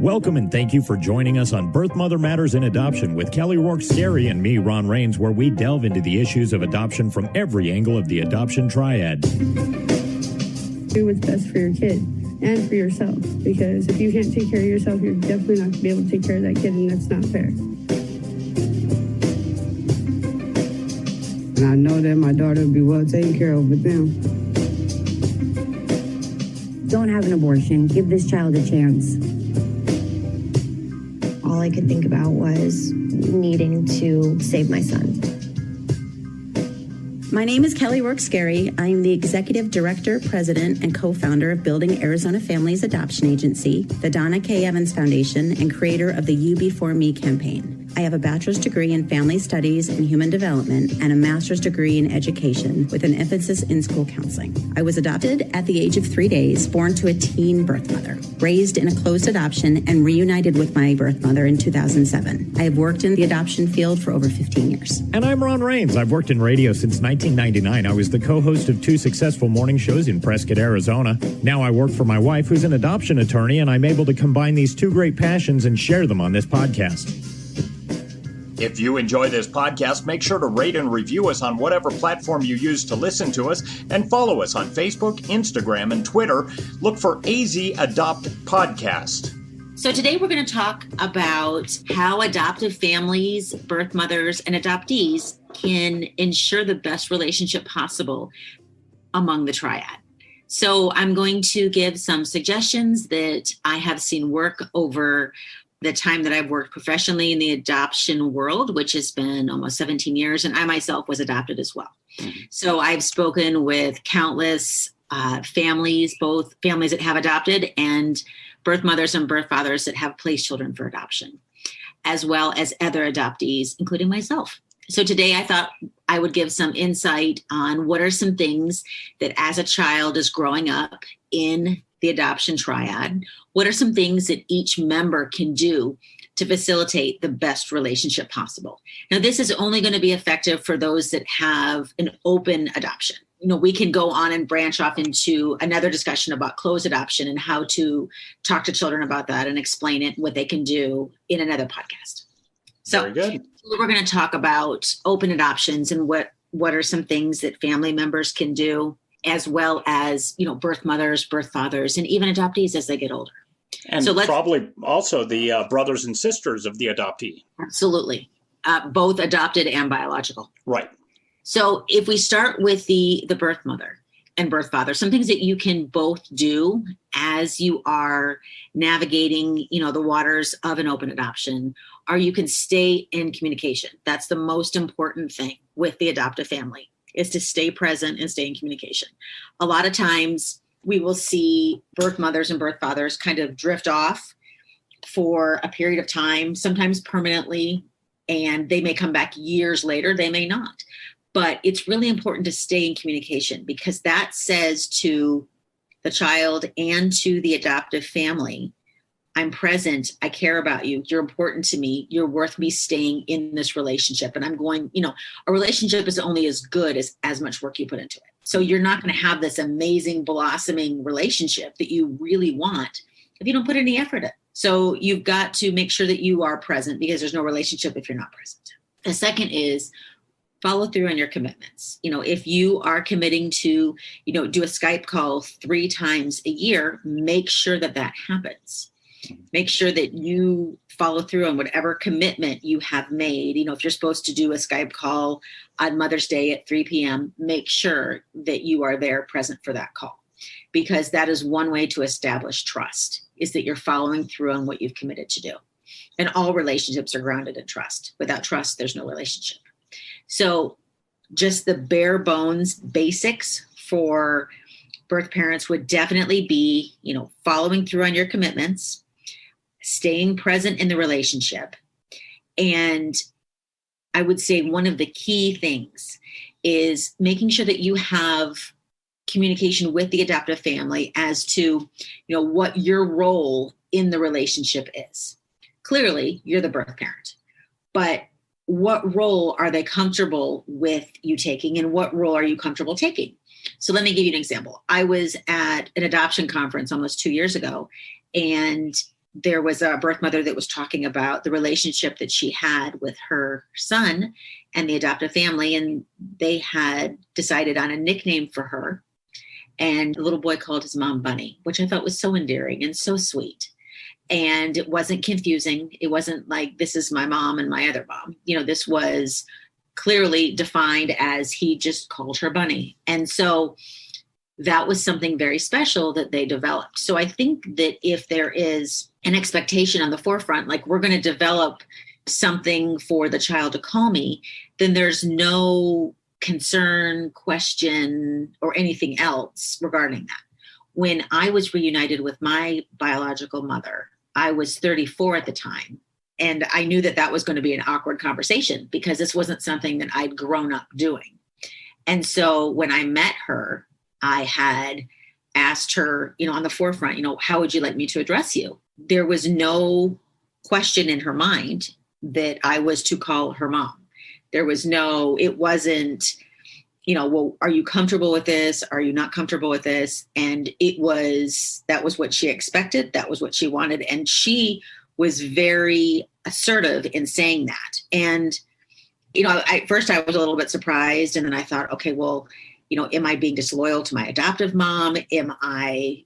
Welcome and thank you for joining us on Birth Mother Matters in Adoption with Kelly Rourke-Scary and me, Ron Rains, where we delve into the issues of adoption from every angle of the adoption triad. Do what's best for your kid and for yourself, because if you can't take care of yourself, you're definitely not going to be able to take care of that kid, and that's not fair. And I know that my daughter will be well taken care of with them. Don't have an abortion. Give this child a chance. All I could think about was needing to save my son. My name is Kelly Rourke-Scary. I'm the Executive Director, President, and co-founder of Building Arizona Families Adoption Agency, the Donna K. Evans Foundation, and creator of the You Before Me campaign. I have a bachelor's degree in family studies and human development and a master's degree in education with an emphasis in school counseling. I was adopted at the age of 3 days, born to a teen birth mother, raised in a closed adoption, and reunited with my birth mother in 2007. I have worked in the adoption field for over 15 years. And I'm Ron Rains. I've worked in radio since 1999. I was the co-host of 2 successful morning shows in Prescott, Arizona. Now I work for my wife, who's an adoption attorney, and I'm able to combine these 2 great passions and share them on this podcast. If you enjoy this podcast, make sure to rate and review us on whatever platform you use to listen to us, and follow us on Facebook, Instagram, and Twitter. Look for AZ Adopt Podcast. So today we're going to talk about how adoptive families, birth mothers, and adoptees can ensure the best relationship possible among the triad. So I'm going to give some suggestions that I have seen work over the time that I've worked professionally in the adoption world, which has been almost 17 years, and I myself was adopted as well. So I've spoken with countless families, both families that have adopted and birth mothers and birth fathers that have placed children for adoption, as well as other adoptees, including myself. So today I thought I would give some insight on what are some things that as a child is growing up in the adoption triad, what are some things that each member can do to facilitate the best relationship possible? Now, this is only going to be effective for those that have an open adoption. You know, we can go on and branch off into another discussion about closed adoption and how to talk to children about that and explain it, what they can do in another podcast. So Very good. We're going to talk about open adoptions and what are some things that family members can do, as well as, you know, birth mothers, birth fathers, and even adoptees as they get older. And so probably also the brothers and sisters of the adoptee. Absolutely. Both adopted and biological. Right. So if we start with the birth mother and birth father, some things that you can both do as you are navigating, you know, the waters of an open adoption, are you can stay in communication. That's the most important thing with the adoptive family, is to stay present and stay in communication. A lot of times we will see birth mothers and birth fathers kind of drift off for a period of time, sometimes permanently, and they may come back years later, they may not. But it's really important to stay in communication, because that says to the child and to the adoptive family, I'm present, I care about you, you're important to me, you're worth me staying in this relationship. And I'm going, you know, a relationship is only as good as much work you put into it. So you're not going to have this amazing blossoming relationship that you really want if you don't put any effort in. So you've got to make sure that you are present, because there's no relationship if you're not present. The second is follow through on your commitments. You know, if you are committing to, you know, do a Skype call 3 times a year, make sure that that happens. Make sure that you follow through on whatever commitment you have made. You know, if you're supposed to do a Skype call on Mother's Day at 3 p.m., make sure that you are there present for that call, because that is one way to establish trust, is that you're following through on what you've committed to do. And all relationships are grounded in trust. Without trust, there's no relationship. So just the bare bones basics for birth parents would definitely be, you know, following through on your commitments, staying present in the relationship. And I would say one of the key things is making sure that you have communication with the adoptive family as to, you know, what your role in the relationship is. Clearly, you're the birth parent, but what role are they comfortable with you taking, and what role are you comfortable taking? So let me give you an example. I was at an adoption conference almost 2 years ago, and there was a birth mother that was talking about the relationship that she had with her son and the adoptive family. And they had decided on a nickname for her. And the little boy called his mom Bunny, which I thought was so endearing and so sweet. And it wasn't confusing. It wasn't like, this is my mom and my other mom. This was clearly defined as he just called her Bunny. And so that was something very special that they developed. So I think that if there is an expectation on the forefront, like we're going to develop something for the child to call me, then there's no concern, question, or anything else regarding that. When I was reunited with my biological mother, I was 34 at the time. And I knew that that was going to be an awkward conversation because this wasn't something that I'd grown up doing. And so when I met her, I had asked her, on the forefront, how would you like me to address you? There was no question in her mind that I was to call her mom. It wasn't, well, are you comfortable with this? Are you not comfortable with this? And that was what she expected. That was what she wanted. And she was very assertive in saying that. And, at first I was a little bit surprised. And then I thought, okay, well, am I being disloyal to my adoptive mom? Am I,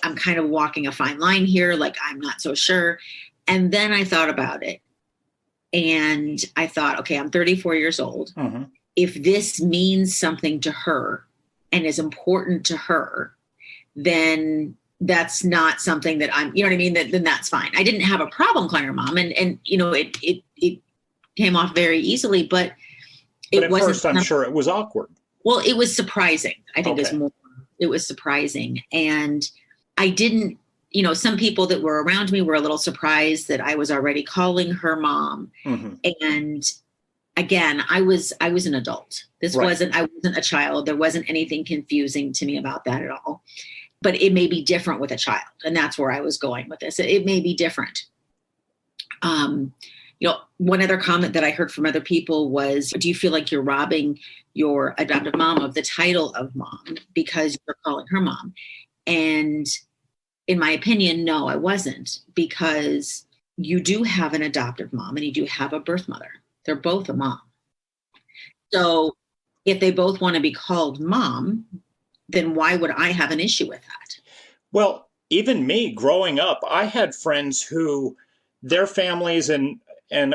I'm kind of walking a fine line here. Like, I'm not so sure. And then I thought about it. And I thought, okay, I'm 34 years old. Mm-hmm. If this means something to her and is important to her, then that's not something that I'm, then that's fine. I didn't have a problem calling her mom. And it came off very easily, but at first I'm sure it was awkward. Well, it was surprising. I think it was surprising. And I didn't, some people that were around me were a little surprised that I was already calling her mom. Mm-hmm. And again, I was an adult. I wasn't a child. There wasn't anything confusing to me about that at all. But it may be different with a child. And that's where I was going with this. It may be different. One other comment that I heard from other people was, do you feel like you're robbing your adoptive mom of the title of mom because you're calling her mom? And in my opinion, no, I wasn't, because you do have an adoptive mom and you do have a birth mother. They're both a mom. So if they both want to be called mom, then why would I have an issue with that? Well, even me growing up, I had friends who their families and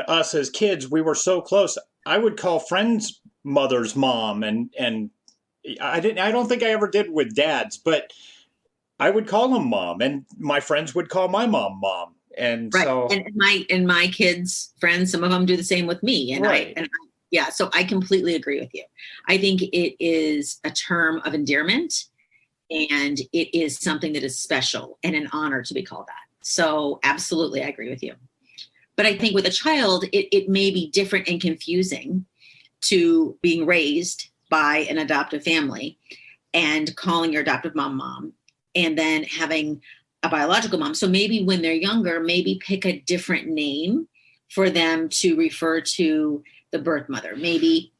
us as kids, we were so close. I would call friends' mother's mom, and I don't think I ever did with dad's, but I would call them mom, and my friends would call my mom. And right. So, and my kids' friends, some of them do the same with me. And right. So I completely agree with you. I think it is a term of endearment, and it is something that is special and an honor to be called that. So absolutely, I agree with you. But I think with a child, it may be different and confusing to being raised by an adoptive family and calling your adoptive mom, and then having a biological mom. So maybe when they're younger, maybe pick a different name for them to refer to the birth mother. Maybe,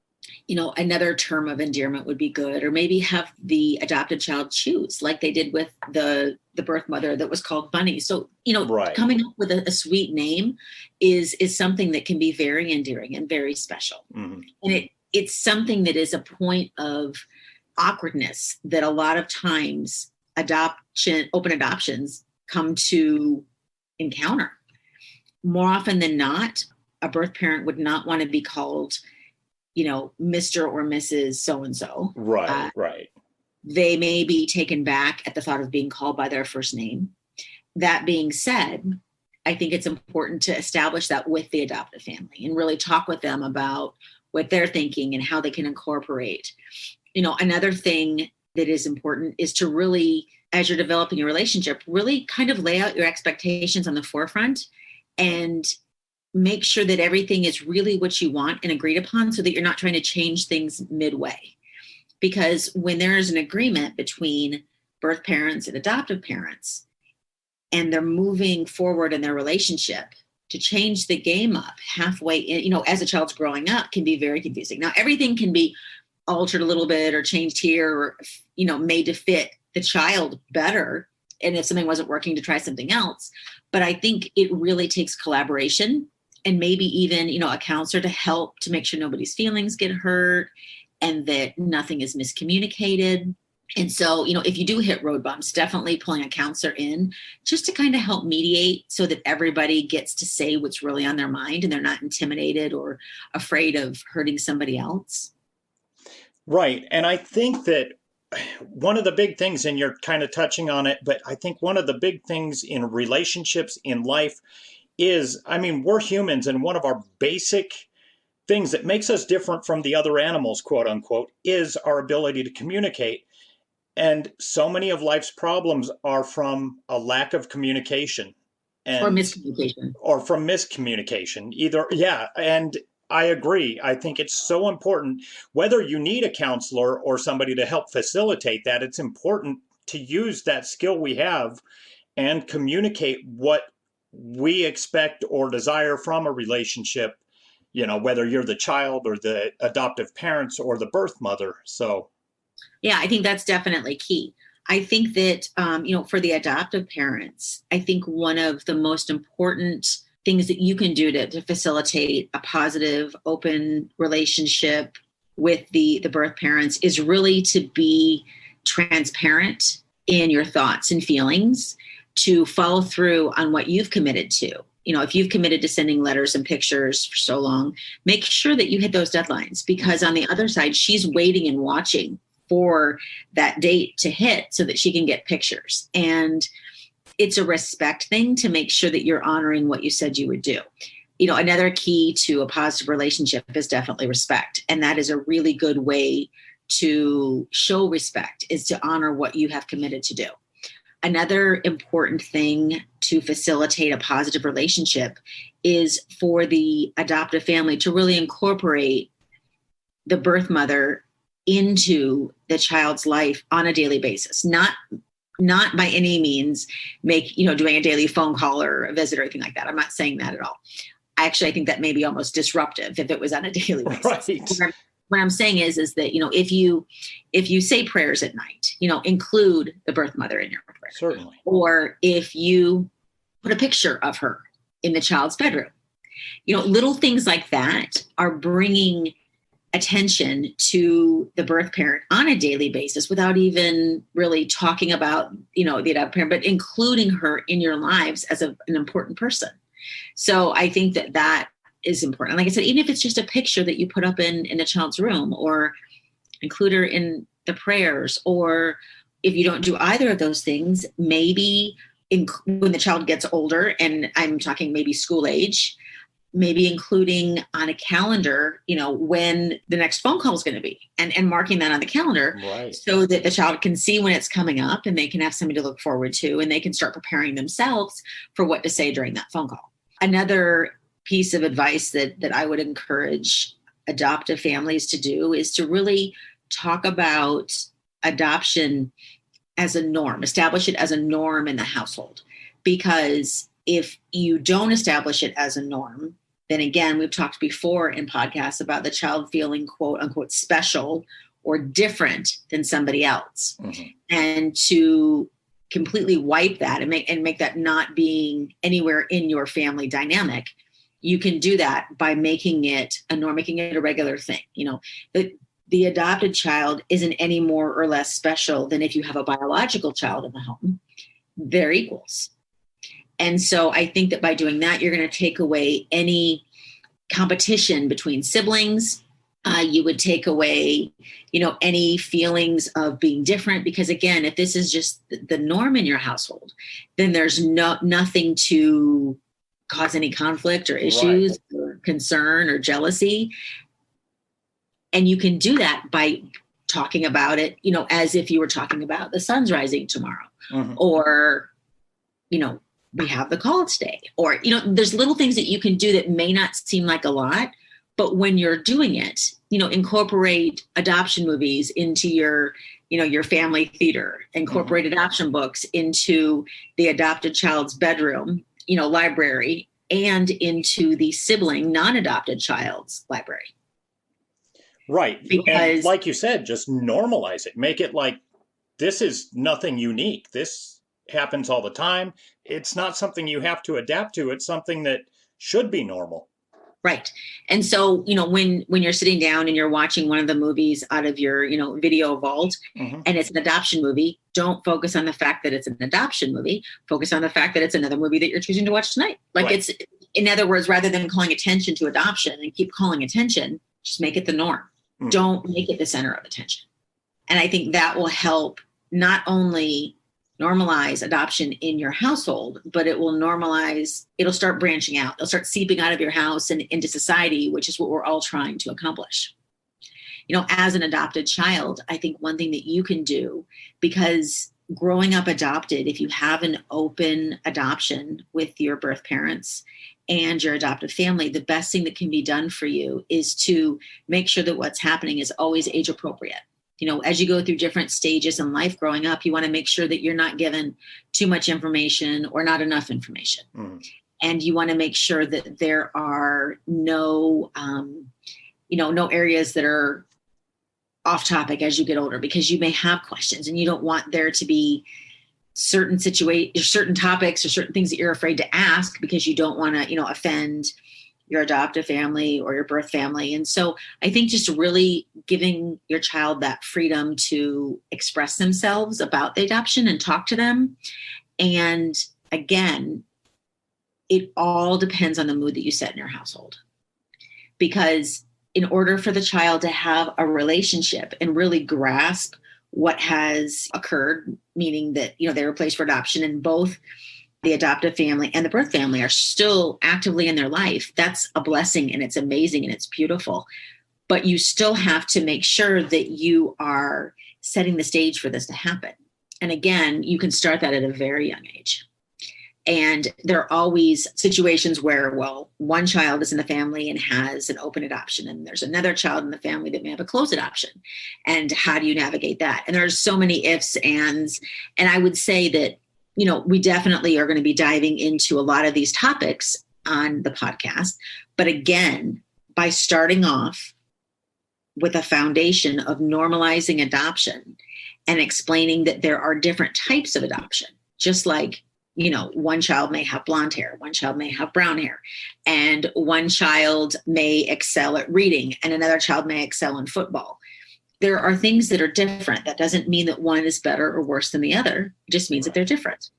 another term of endearment would be good, or maybe have the adopted child choose, like they did with the birth mother that was called Bunny. So, right. Coming up with a sweet name is something that can be very endearing and very special. Mm-hmm. And it's something that is a point of awkwardness that a lot of times open adoptions come to encounter. More often than not, a birth parent would not want to be called, Mr. or Mrs. so-and-so. Right, right. They may be taken back at the thought of being called by their first name. That being said, I think it's important to establish that with the adoptive family and really talk with them about what they're thinking and how they can incorporate. Another thing that is important is to really, as you're developing your relationship, really kind of lay out your expectations on the forefront and make sure that everything is really what you want and agreed upon, so that you're not trying to change things midway. Because when there is an agreement between birth parents and adoptive parents, and they're moving forward in their relationship, to change the game up halfway in, as a child's growing up, can be very confusing. Now, everything can be altered a little bit or changed here, or, made to fit the child better and if something wasn't working, to try something else. But I think it really takes collaboration, and maybe even, a counselor to help to make sure nobody's feelings get hurt and that nothing is miscommunicated. And so, if you do hit road bumps, definitely pulling a counselor in just to kind of help mediate so that everybody gets to say what's really on their mind and they're not intimidated or afraid of hurting somebody else. Right. And I think that one of the big things, and you're kind of touching on it, but I think one of the big things in relationships in life is, we're humans, and one of our basic things that makes us different from the other animals, quote unquote, is our ability to communicate. And so many of life's problems are from a lack of communication. Or miscommunication. Or from miscommunication. Either, yeah. And I agree. I think it's so important, whether you need a counselor or somebody to help facilitate that, it's important to use that skill we have and communicate what we expect or desire from a relationship, whether you're the child or the adoptive parents or the birth mother. So, yeah, I think that's definitely key. I think that, for the adoptive parents, I think one of the most important things that you can do to facilitate a positive, open relationship with the birth parents is really to be transparent in your thoughts and feelings, to follow through on what you've committed to. If you've committed to sending letters and pictures for so long, make sure that you hit those deadlines, because on the other side, she's waiting and watching for that date to hit so that she can get pictures. And it's a respect thing to make sure that you're honoring what you said you would do. Another key to a positive relationship is definitely respect. And that is a really good way to show respect, is to honor what you have committed to do. Another important thing to facilitate a positive relationship is for the adoptive family to really incorporate the birth mother into the child's life on a daily basis. Not by any means doing a daily phone call or a visit or anything like that. I'm not saying that at all. I think that may be almost disruptive if it was on a daily basis. Right. What I'm saying is that, if you say prayers at night, include the birth mother in your prayer. Certainly. Or if you put a picture of her in the child's bedroom, little things like that are bringing attention to the birth parent on a daily basis without even really talking about, the adoptive parent, but including her in your lives as an important person. So I think that is important. Like I said, even if it's just a picture that you put up in a child's room, or include her in the prayers, or if you don't do either of those things, maybe when the child gets older, and I'm talking maybe school age, maybe including on a calendar, when the next phone call is going to be, and marking that on the calendar, right, so that the child can see when it's coming up and they can have something to look forward to, and they can start preparing themselves for what to say during that phone call. Another piece of advice that I would encourage adoptive families to do is to really talk about adoption as a norm, establish it as a norm in the household. Because if you don't establish it as a norm, then again, we've talked before in podcasts about the child feeling quote unquote special or different than somebody else. Mm-hmm. And to completely wipe that and make that not being anywhere in your family dynamic, you can do that by making it a norm, making it a regular thing. The adopted child isn't any more or less special than if you have a biological child in the home. They're equals. And so I think that by doing that, you're going to take away any competition between siblings. You would take away, any feelings of being different, because again, if this is just the norm in your household, then there's nothing to cause any conflict or issues, right, or concern or jealousy. And you can do that by talking about it, as if you were talking about the sun's rising tomorrow, mm-hmm, or, we have the call today, or, there's little things that you can do that may not seem like a lot, but when you're doing it, incorporate adoption movies into your family theater, incorporate, mm-hmm, adoption books into the adopted child's bedroom, library, and into the sibling non-adopted child's library. Right. Because, and like you said, just normalize it. Make it like, this is nothing unique. happens all the time. It's not something you have to adapt to. It's something that should be normal. Right. And so, when you're sitting down and you're watching one of the movies out of your, video vault, and it's an adoption movie, don't focus on the fact that it's an adoption movie. Focus on the fact that it's another movie that you're choosing to watch tonight. Like Right. It's, in other words, rather than calling attention to adoption and keep calling attention, just make it the norm. Don't make it the center of attention. And I think that will help not only normalize adoption in your household, but it'll start branching out. It'll start seeping out of your house and into society, which is what we're all trying to accomplish. As an adopted child, I think one thing that you can do, because growing up adopted, if you have an open adoption with your birth parents and your adoptive family, the best thing that can be done for you is to make sure that what's happening is always age appropriate. As you go through different stages in life growing up, you want to make sure that you're not given too much information or not enough information. And you want to make sure that there are no areas that are off topic as you get older, because you may have questions and you don't want there to be certain topics or certain things that you're afraid to ask because you don't want to, offend your adoptive family or your birth family. And so I think just really giving your child that freedom to express themselves about the adoption and talk to them. And again, it all depends on the mood that you set in your household. Because in order for the child to have a relationship and really grasp what has occurred, meaning that, they were placed for adoption and both the adoptive family and the birth family are still actively in their life, that's a blessing and it's amazing and it's beautiful. But you still have to make sure that you are setting the stage for this to happen. And again, you can start that at a very young age. And there are always situations where, one child is in the family and has an open adoption, and there's another child in the family that may have a closed adoption. And how do you navigate that? And there's so many ifs, ands. And I would say that, we definitely are going to be diving into a lot of these topics on the podcast. But again, by starting off with a foundation of normalizing adoption and explaining that there are different types of adoption, just like, one child may have blonde hair, one child may have brown hair, and one child may excel at reading and another child may excel in football. There are things that are different. That doesn't mean that one is better or worse than the other. It just means that they're different.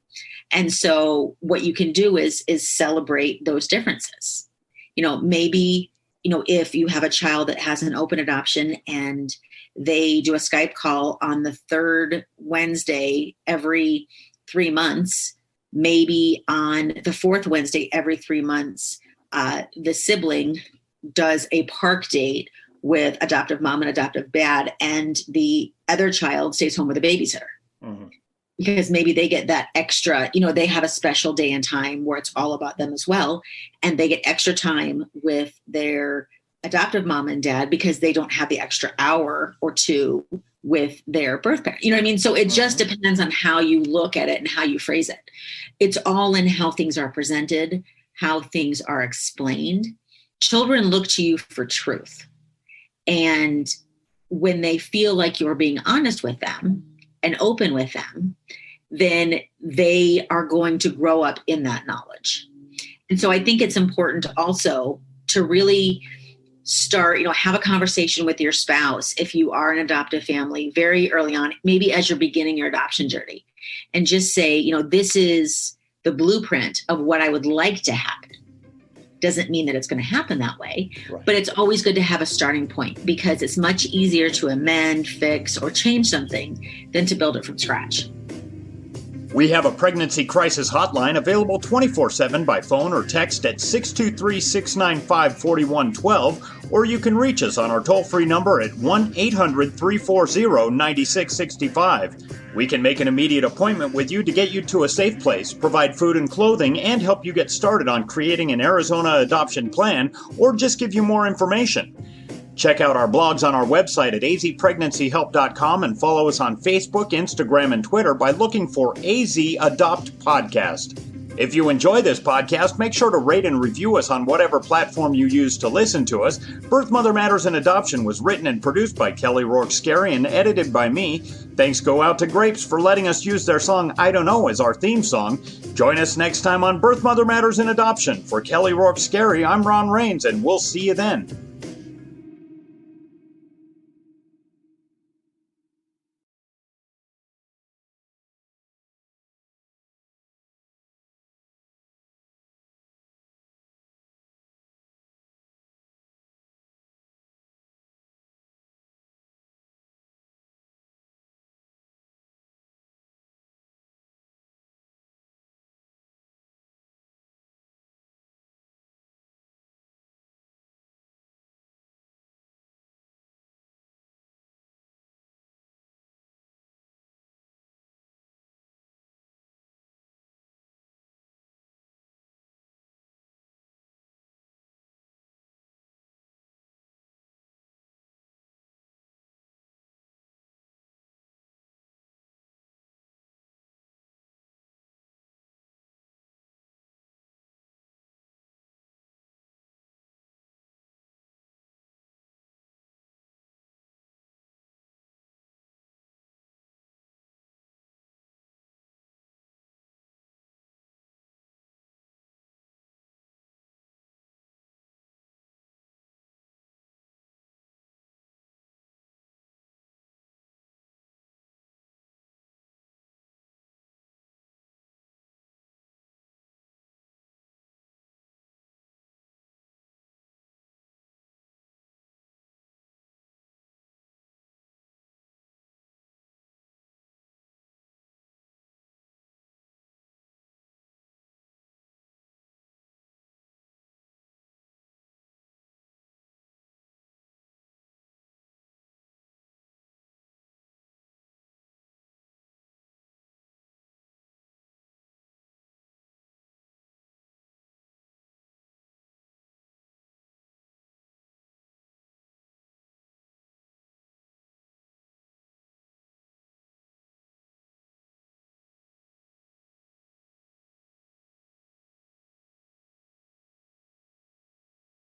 And so what you can do is celebrate those differences. Maybe, if you have a child that has an open adoption and they do a Skype call on the third Wednesday every 3 months, maybe on the fourth Wednesday every 3 months, the sibling does a park date with adoptive mom and adoptive dad, and the other child stays home with a babysitter. Because maybe they get that extra, they have a special day and time where it's all about them as well. And they get extra time with their adoptive mom and dad because they don't have the extra hour or two with their birth parent. You know what I mean? So it just depends on how you look at it and how you phrase it. It's all in how things are presented, how things are explained. Children look to you for truth. And when they feel like you're being honest with them and open with them, then they are going to grow up in that knowledge. And so I think it's important also to really start, have a conversation with your spouse if you are an adoptive family very early on, maybe as you're beginning your adoption journey, and just say, this is the blueprint of what I would like to happen. Doesn't mean that it's going to happen that way, but it's always good to have a starting point because it's much easier to amend, fix, or change something than to build it from scratch. We have a pregnancy crisis hotline available 24/7 by phone or text at 623-695-4112, or you can reach us on our toll-free number at 1-800-340-9665. We can make an immediate appointment with you to get you to a safe place, provide food and clothing, and help you get started on creating an Arizona adoption plan, or just give you more information. Check out our blogs on our website at azpregnancyhelp.com and follow us on Facebook, Instagram, and Twitter by looking for AZ Adopt Podcast. If you enjoy this podcast, make sure to rate and review us on whatever platform you use to listen to us. Birth, Mother Matters, and Adoption was written and produced by Kelly Rourke-Scary and edited by me. Thanks go out to Grapes for letting us use their song I Don't Know as our theme song. Join us next time on Birth, Mother Matters, and Adoption. For Kelly Rourke-Scary, I'm Ron Rains, and we'll see you then.